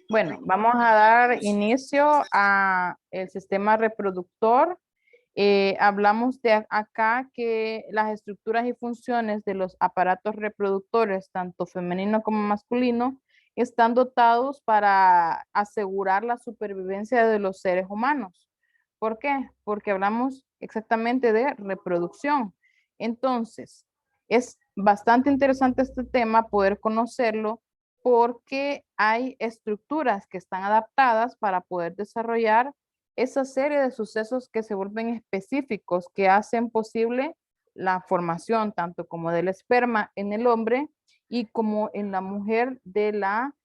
Bueno, vamos a dar inicio a el sistema reproductor. Hablamos de acá que las estructuras y funciones de los aparatos reproductores, tanto femenino como masculino, están dotados para asegurar la supervivencia de los seres humanos. ¿Por qué? Porque hablamos exactamente de reproducción. Entonces, es bastante interesante este tema, poder conocerlo, porque hay estructuras que están adaptadas para poder desarrollar esa serie de sucesos que se vuelven específicos, que hacen posible la formación tanto como del esperma en el hombre y como en la mujer de la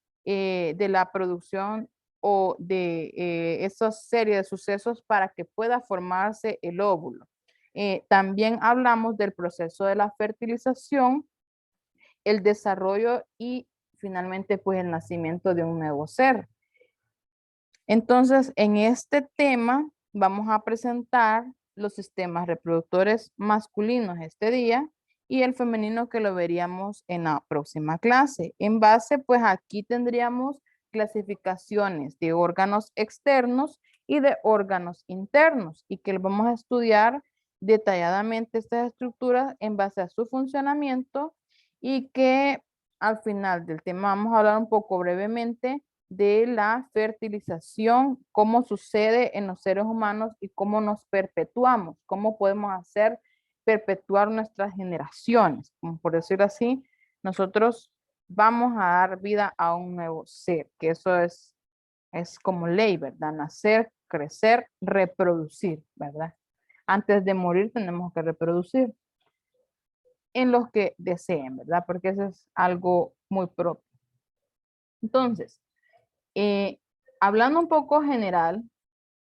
producción o de esa serie de sucesos para que pueda formarse el óvulo. También hablamos del proceso de la fertilización, el desarrollo y finalmente pues el nacimiento de un nuevo ser. Entonces, en este tema vamos a presentar los sistemas reproductores masculinos este día y el femenino que lo veríamos en la próxima clase. En base, pues aquí tendríamos clasificaciones de órganos externos y de órganos internos y que vamos a estudiar detalladamente estas estructuras en base a su funcionamiento y que al final del tema vamos a hablar un poco brevemente de la fertilización, cómo sucede en los seres humanos y cómo nos perpetuamos, cómo podemos hacer perpetuar nuestras generaciones. Como por decirlo así, nosotros vamos a dar vida a un nuevo ser, que eso es como ley, ¿verdad? Nacer, crecer, reproducir, ¿verdad? Antes de morir tenemos que reproducir en los que deseen, ¿verdad? Porque eso es algo muy propio. Entonces, eh, hablando un poco general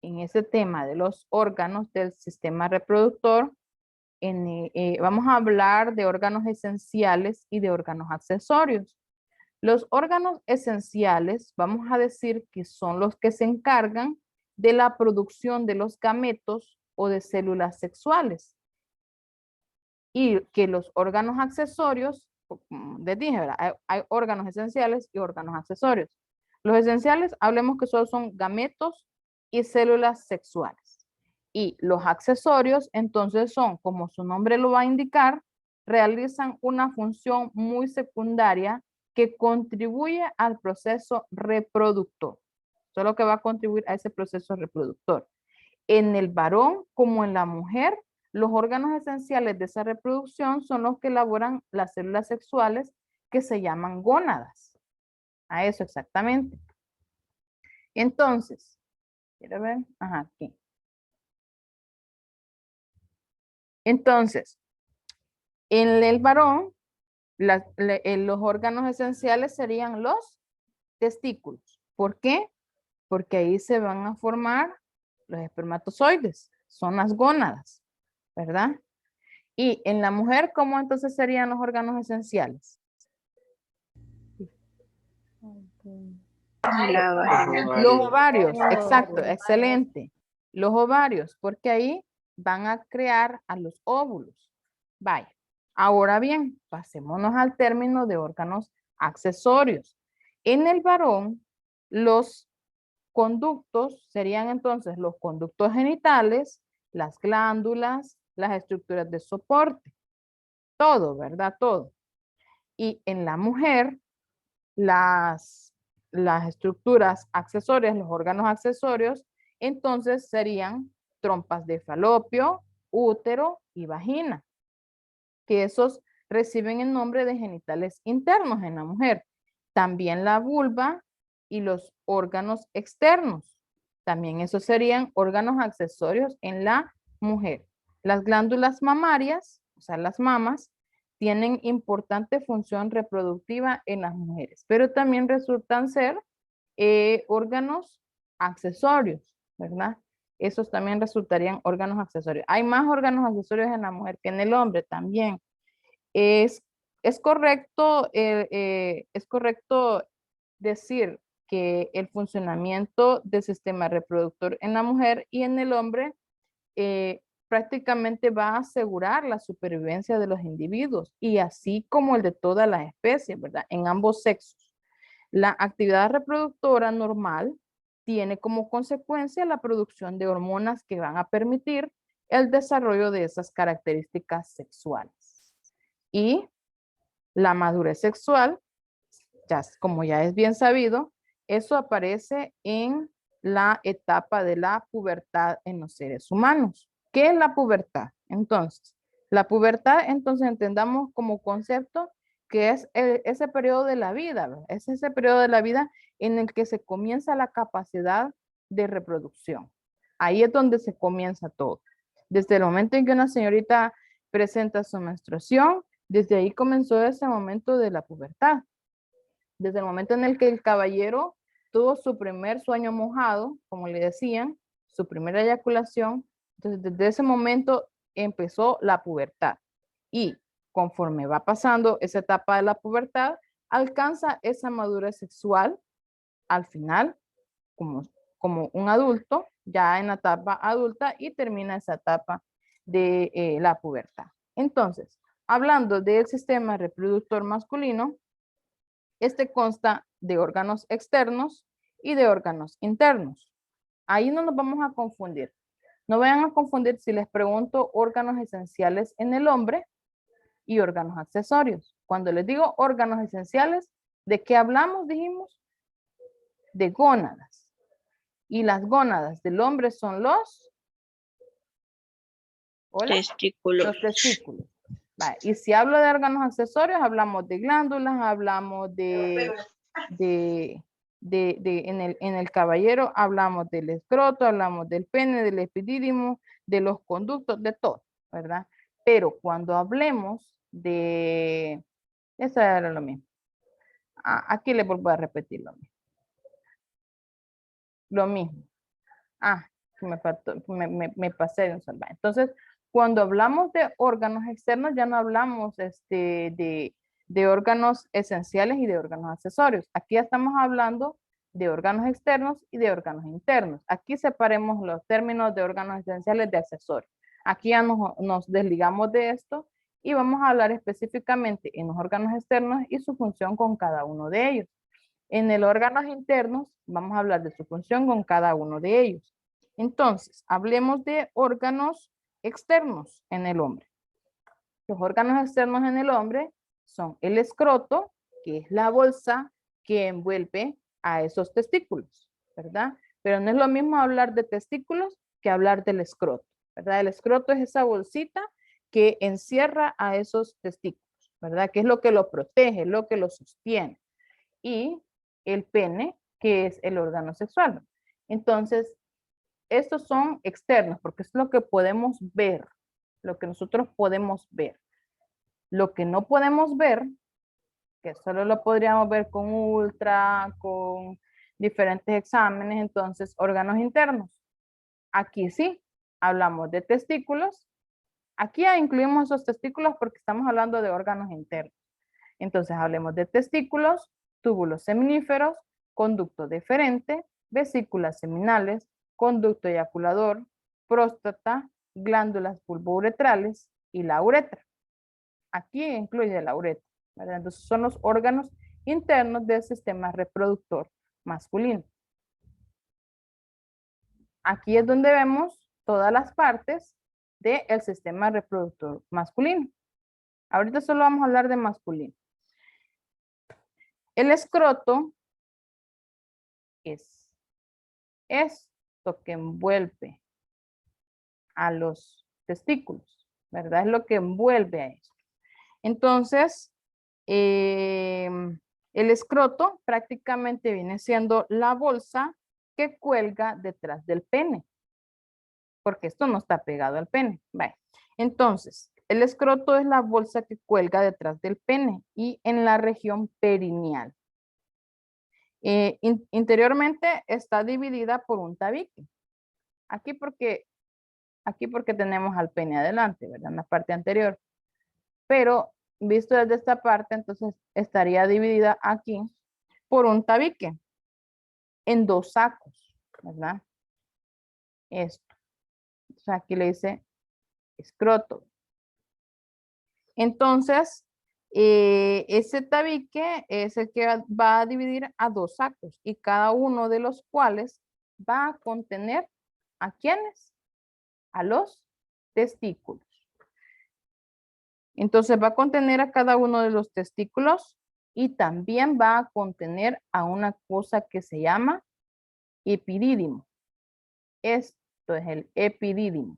en ese tema de los órganos del sistema reproductor, vamos a hablar de órganos esenciales y de órganos accesorios. Los órganos esenciales, vamos a decir que son los que se encargan de la producción de los gametos o de células sexuales. Y que los órganos accesorios, como les dije, ¿verdad? Hay órganos esenciales y órganos accesorios. Los esenciales, hablemos que solo son gametos y células sexuales. Y los accesorios, entonces son, como su nombre lo va a indicar, realizan una función muy secundaria que contribuye al proceso reproductor. Solo que va a contribuir a ese proceso reproductor. En el varón como en la mujer, los órganos esenciales de esa reproducción son los que elaboran las células sexuales que se llaman gónadas. A eso exactamente. Entonces, ¿quiere ver? Ajá, aquí. Entonces, en el varón, los órganos esenciales serían los testículos. ¿Por qué? Porque ahí se van a formar los espermatozoides, son las gónadas, ¿verdad? Y en la mujer, ¿cómo entonces serían los órganos esenciales? La vagina. Los ovarios, exacto, excelente. Los ovarios, porque ahí van a crear a los óvulos. Vaya. Ahora bien, pasémonos al término de órganos accesorios. En el varón, los conductos serían entonces los conductos genitales, las glándulas, las estructuras de soporte. Todo, ¿verdad? Todo. Y en la mujer, las estructuras accesorias, los órganos accesorios, entonces serían trompas de falopio, útero y vagina, que esos reciben el nombre de genitales internos en la mujer. También la vulva y los órganos externos. También esos serían órganos accesorios en la mujer. Las glándulas mamarias, o sea, las mamas, tienen importante función reproductiva en las mujeres, pero también resultan ser órganos accesorios, ¿verdad? Esos también resultarían órganos accesorios. Hay más órganos accesorios en la mujer que en el hombre también. Es, es correcto decir que el funcionamiento del sistema reproductor en la mujer y en el hombre prácticamente va a asegurar la supervivencia de los individuos y así como el de todas las especies, ¿verdad? En ambos sexos. La actividad reproductora normal tiene como consecuencia la producción de hormonas que van a permitir el desarrollo de esas características sexuales. Y la madurez sexual, como ya es bien sabido, eso aparece en la etapa de la pubertad en los seres humanos. ¿Qué es la pubertad? Entonces, la pubertad, entonces entendamos como concepto que es ese periodo de la vida, ¿verdad? Es ese periodo de la vida en el que se comienza la capacidad de reproducción. Ahí es donde se comienza todo. Desde el momento en que una señorita presenta su menstruación, desde ahí comenzó ese momento de la pubertad. Desde el momento en el que el caballero tuvo su primer sueño mojado, como le decían, su primera eyaculación, entonces desde ese momento empezó la pubertad. Y conforme va pasando esa etapa de la pubertad, alcanza esa madurez sexual al final como un adulto, ya en la etapa adulta, y termina esa etapa de la pubertad. Entonces, hablando del sistema reproductor masculino, este consta de órganos externos y de órganos internos. Ahí no nos vamos a confundir. No vayan a confundir si les pregunto órganos esenciales en el hombre y órganos accesorios. Cuando les digo órganos esenciales, ¿de qué hablamos? Dijimos de gónadas. Y las gónadas del hombre son los testículos. Los testículos. Vale. Y si hablo de órganos accesorios, hablamos de glándulas, hablamos en el caballero, hablamos del escroto, hablamos del pene, del epidídimo, de los conductos, de todo, ¿verdad? Pero cuando hablemos de, eso era lo mismo. Aquí le vuelvo a repetir lo mismo. Lo mismo. Me pasé de un salvaje. Entonces, cuando hablamos de órganos externos, ya no hablamos de órganos esenciales y de órganos accesorios. Aquí ya estamos hablando de órganos externos y de órganos internos. Aquí separemos los términos de órganos esenciales de accesorios. Aquí ya nos desligamos de esto y vamos a hablar específicamente en los órganos externos y su función con cada uno de ellos. En el órganos internos vamos a hablar de su función con cada uno de ellos. Entonces, hablemos de órganos externos en el hombre. Los órganos externos en el hombre son el escroto, que es la bolsa que envuelve a esos testículos, ¿verdad? Pero no es lo mismo hablar de testículos que hablar del escroto, ¿verdad? El escroto es esa bolsita que encierra a esos testículos, ¿verdad? Que es lo que lo protege, lo que lo sostiene. Y el pene, que es el órgano sexual. Entonces, estos son externos porque es lo que podemos ver, lo que nosotros podemos ver. Lo que no podemos ver, que solo lo podríamos ver con ultra, con diferentes exámenes, entonces órganos internos. Aquí sí, hablamos de testículos. Aquí ya incluimos esos testículos porque estamos hablando de órganos internos. Entonces hablemos de testículos, túbulos seminíferos, conducto deferente, vesículas seminales, conducto eyaculador, próstata, glándulas pulvouretrales y la uretra. Aquí incluye la uretra, ¿verdad? Entonces son los órganos internos del sistema reproductor masculino. Aquí es donde vemos todas las partes del sistema reproductor masculino. Ahorita solo vamos a hablar de masculino. El escroto es esto que envuelve a los testículos, ¿verdad? Es lo que envuelve a esto. Entonces, el escroto prácticamente viene siendo la bolsa que cuelga detrás del pene, porque esto no está pegado al pene. Vale. Entonces, el escroto es la bolsa que cuelga detrás del pene y en la región perineal. Interiormente está dividida por un tabique. Aquí porque tenemos al pene adelante, ¿verdad? En la parte anterior. Pero visto desde esta parte, entonces estaría dividida aquí por un tabique en dos sacos, ¿verdad? Esto. O sea, aquí le dice escroto. Entonces, Ese tabique es el que va a dividir a dos sacos y cada uno de los cuales va a contener ¿a quiénes? A los testículos. Entonces va a contener a cada uno de los testículos y también va a contener a una cosa que se llama epidídimo. Esto es el epidídimo.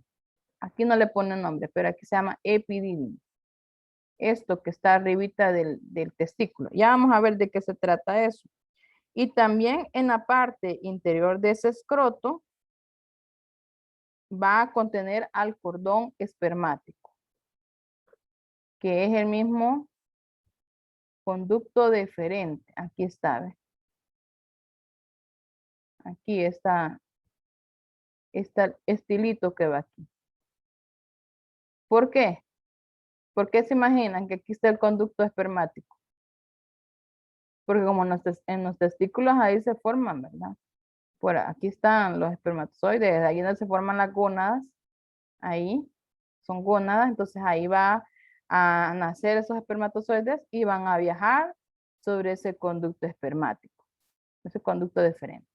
Aquí no le pone nombre, pero aquí se llama epidídimo. Esto que está arribita del testículo. Ya vamos a ver de qué se trata eso. Y también en la parte interior de ese escroto va a contener al cordón espermático, que es el mismo conducto deferente. Aquí está, ¿ve? Aquí está el estilito que va aquí. ¿Por qué? ¿Por qué se imaginan que aquí está el conducto espermático? Porque como en los testículos ahí se forman, ¿verdad? Por aquí están los espermatozoides, ahí donde se forman las gónadas, ahí son gónadas, entonces ahí va a nacer esos espermatozoides y van a viajar sobre ese conducto espermático, ese conducto deferente.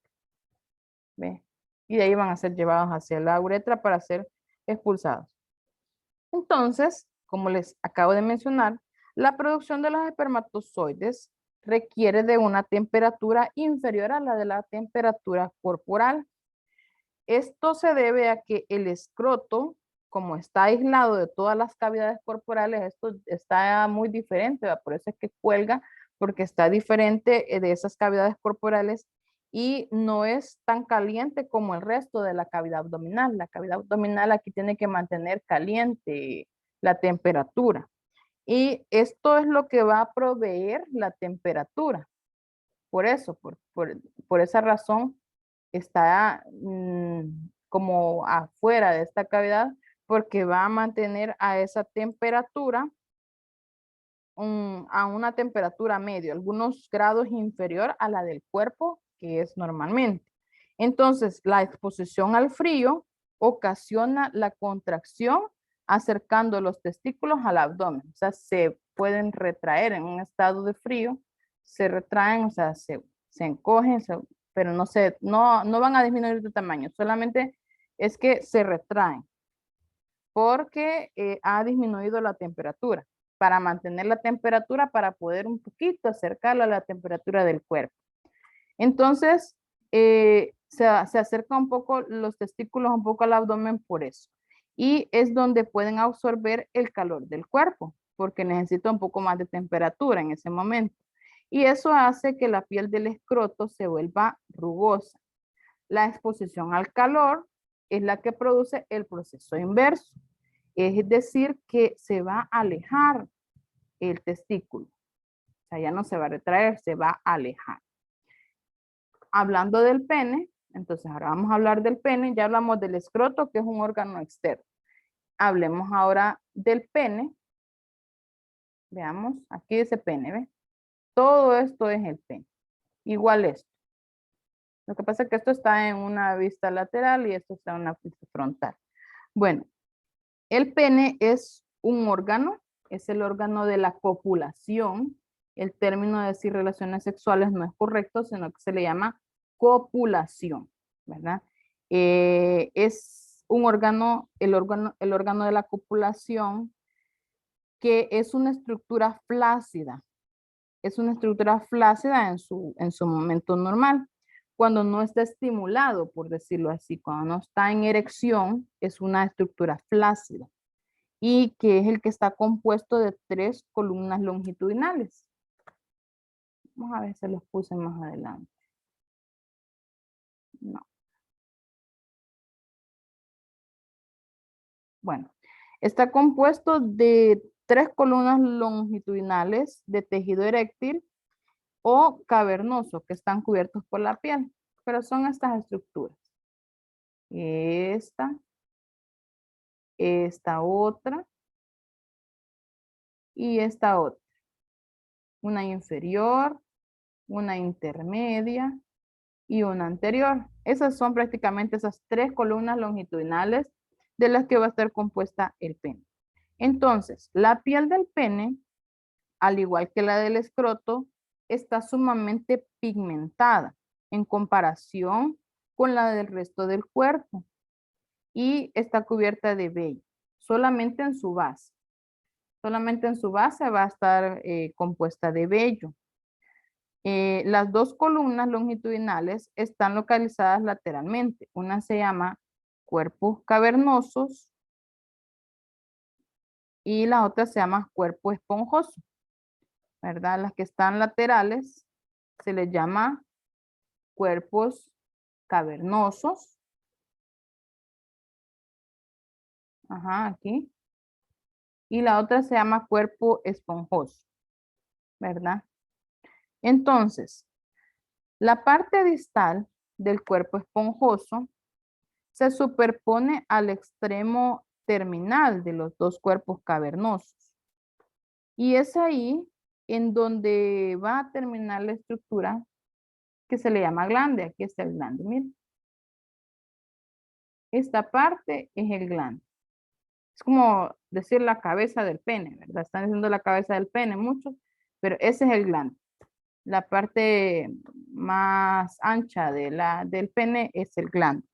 ¿Ve? Y de ahí van a ser llevados hacia la uretra para ser expulsados. Entonces, como les acabo de mencionar, la producción de los espermatozoides requiere de una temperatura inferior a la de la temperatura corporal. Esto se debe a que el escroto, como está aislado de todas las cavidades corporales, esto está muy diferente, ¿verdad? Por eso es que cuelga, porque está diferente de esas cavidades corporales y no es tan caliente como el resto de la cavidad abdominal. La cavidad abdominal aquí tiene que mantener caliente la temperatura. Y esto es lo que va a proveer la temperatura. Por eso, por esa razón, está como afuera de esta cavidad porque va a mantener a esa temperatura, a una temperatura media, algunos grados inferior a la del cuerpo que es normalmente. Entonces, la exposición al frío ocasiona la contracción acercando los testículos al abdomen. O sea, se pueden retraer en un estado de frío, se retraen, o sea, se encogen, pero no van a disminuir de tamaño, solamente es que se retraen porque ha disminuido la temperatura, para mantener la temperatura, para poder un poquito acercarla a la temperatura del cuerpo. Entonces, se acerca un poco los testículos un poco al abdomen por eso. Y es donde pueden absorber el calor del cuerpo, porque necesita un poco más de temperatura en ese momento. Y eso hace que la piel del escroto se vuelva rugosa. La exposición al calor es la que produce el proceso inverso. Es decir, que se va a alejar el testículo. O sea, ya no se va a retraer, se va a alejar. Hablando del pene, entonces ahora vamos a hablar del pene. Ya hablamos del escroto, que es un órgano externo. Hablemos ahora del pene. Veamos, aquí dice pene, ¿ve? Todo esto es el pene. Igual esto. Lo que pasa es que esto está en una vista lateral y esto está en una vista frontal. Bueno, el pene es un órgano, es el órgano de la copulación. El término de decir relaciones sexuales no es correcto, sino que se le llama copulación, ¿verdad? Es un órgano, el órgano de la copulación, que es una estructura flácida. Es una estructura flácida en su momento normal. Cuando no está estimulado, por decirlo así, cuando no está en erección, es una estructura flácida y que es el que está compuesto de 3 columnas longitudinales. Vamos a ver si los puse más adelante. No. Bueno, está compuesto de 3 columnas longitudinales de tejido eréctil o cavernoso que están cubiertos por la piel, pero son estas estructuras. Esta otra y esta otra. Una inferior, una intermedia y una anterior. Esas son prácticamente esas 3 columnas longitudinales de las que va a estar compuesta el pene. Entonces, la piel del pene al igual que la del escroto, está sumamente pigmentada en comparación con la del resto del cuerpo y está cubierta de vello, solamente en su base. Solamente en su base va a estar compuesta de vello. Las dos columnas longitudinales están localizadas lateralmente. Una se llama cuerpos cavernosos y la otra se llama cuerpo esponjoso, ¿verdad? Las que están laterales se les llama cuerpos cavernosos. Ajá, aquí. Y la otra se llama cuerpo esponjoso, ¿verdad? Entonces, la parte distal del cuerpo esponjoso se superpone al extremo terminal de los dos cuerpos cavernosos. Y es ahí en donde va a terminar la estructura que se le llama glande. Aquí está el glande, miren. Esta parte es el glande. Es como decir la cabeza del pene, ¿verdad? Están diciendo la cabeza del pene muchos, pero ese es el glande. La parte más ancha del pene es el glande.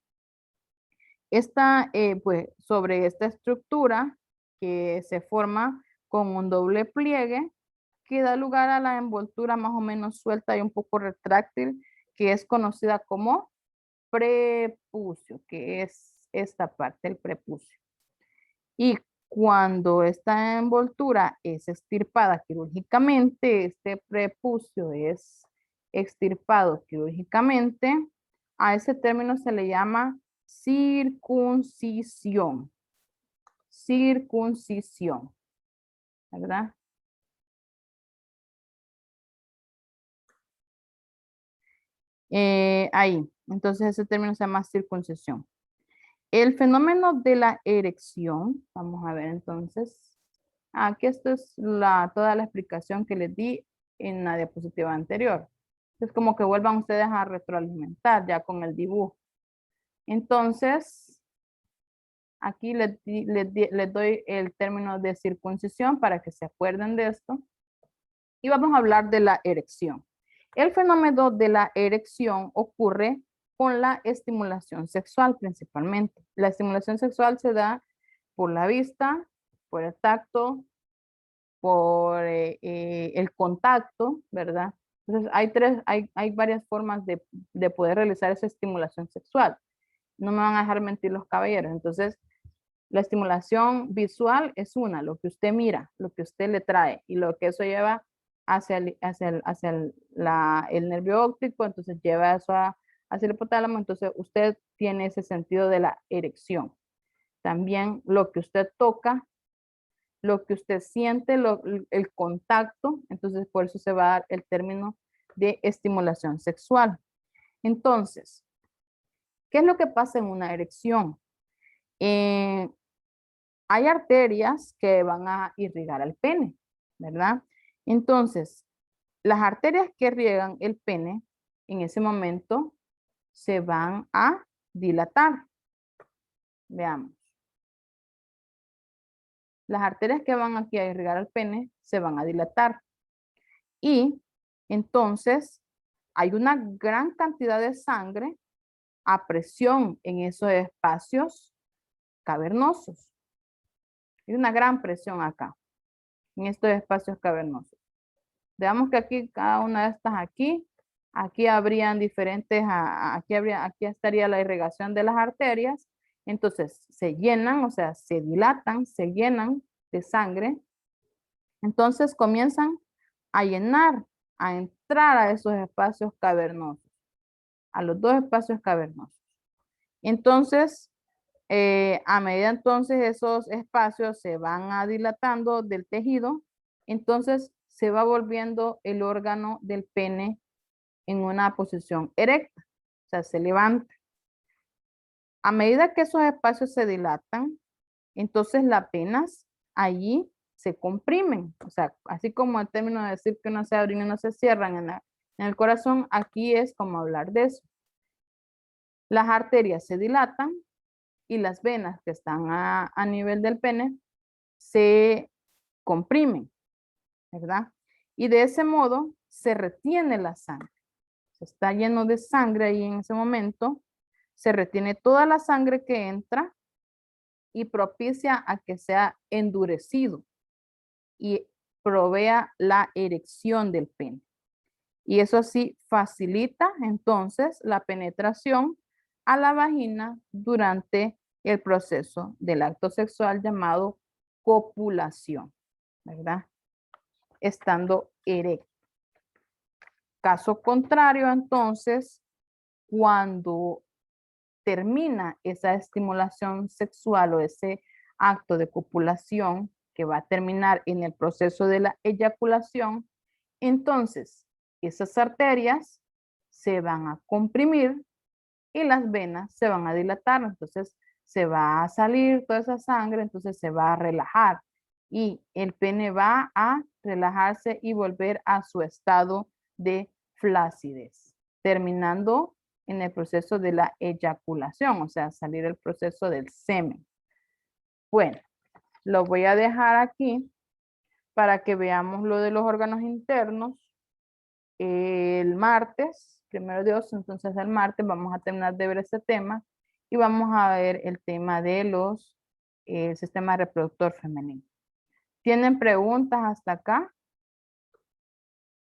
Pues, sobre esta estructura que se forma con un doble pliegue, que da lugar a la envoltura más o menos suelta y un poco retráctil, que es conocida como prepucio, que es esta parte, el prepucio. Y cuando esta envoltura es extirpada quirúrgicamente, este prepucio es extirpado quirúrgicamente, a ese término se le llama circuncisión. Circuncisión, ¿verdad? Ahí, entonces ese término se llama circuncisión. El fenómeno de la erección, vamos a ver entonces. Aquí esto es toda la explicación que les di en la diapositiva anterior. Es como que vuelvan ustedes a retroalimentar ya con el dibujo. Entonces, aquí les doy el término de circuncisión para que se acuerden de esto. Y vamos a hablar de la erección. El fenómeno de la erección ocurre con la estimulación sexual principalmente. La estimulación sexual se da por la vista, por el tacto, por el contacto, ¿verdad? Entonces hay varias formas de poder realizar esa estimulación sexual. No me van a dejar mentir los caballeros. Entonces, la estimulación visual es una, lo que usted mira, lo que usted le trae y lo que eso lleva hacia el nervio óptico, entonces lleva eso hacia el hipotálamo, entonces usted tiene ese sentido de la erección. También lo que usted toca, lo que usted siente, el contacto, entonces por eso se va a dar el término de estimulación sexual. Entonces, ¿qué es lo que pasa en una erección? Hay arterias que van a irrigar al pene, ¿verdad? Entonces, las arterias que riegan el pene en ese momento se van a dilatar. Veamos. Las arterias que van aquí a irrigar al pene se van a dilatar. Y entonces hay una gran cantidad de sangre a presión en esos espacios cavernosos. Hay una gran presión acá, en estos espacios cavernosos. Veamos que aquí, cada una de estas aquí habrían diferentes, aquí estaría la irrigación de las arterias. Entonces se llenan, o sea, se dilatan, se llenan de sangre. Entonces comienzan a llenar, a entrar a esos espacios cavernosos, a los dos espacios cavernosos. Entonces, a medida entonces esos espacios se van dilatando del tejido, entonces se va volviendo el órgano del pene en una posición erecta, o sea, se levanta. A medida que esos espacios se dilatan, entonces las venas allí se comprimen, o sea, así como el término de decir que no se abren y no se cierran en el corazón, aquí es como hablar de eso. Las arterias se dilatan y las venas que están a nivel del pene se comprimen. ¿verdad? Y de ese modo se retiene la sangre. Está lleno de sangre ahí en ese momento, se retiene toda la sangre que entra y propicia a que sea endurecido y provea la erección del pene. Y eso así facilita entonces la penetración a la vagina durante el proceso del acto sexual llamado copulación, ¿verdad? Estando erecto. Caso contrario, entonces, cuando termina esa estimulación sexual o ese acto de copulación que va a terminar en el proceso de la eyaculación, entonces esas arterias se van a comprimir y las venas se van a dilatar, entonces se va a salir toda esa sangre, entonces se va a relajar y el pene va a relajarse y volver a su estado de flacidez, terminando en el proceso de la eyaculación, o sea, salir el proceso del semen. Bueno, lo voy a dejar aquí para que veamos lo de los órganos internos. El martes, primero Dios, entonces el martes vamos a terminar de ver este tema y vamos a ver el tema de los sistema reproductor femenino. ¿Tienen preguntas hasta acá?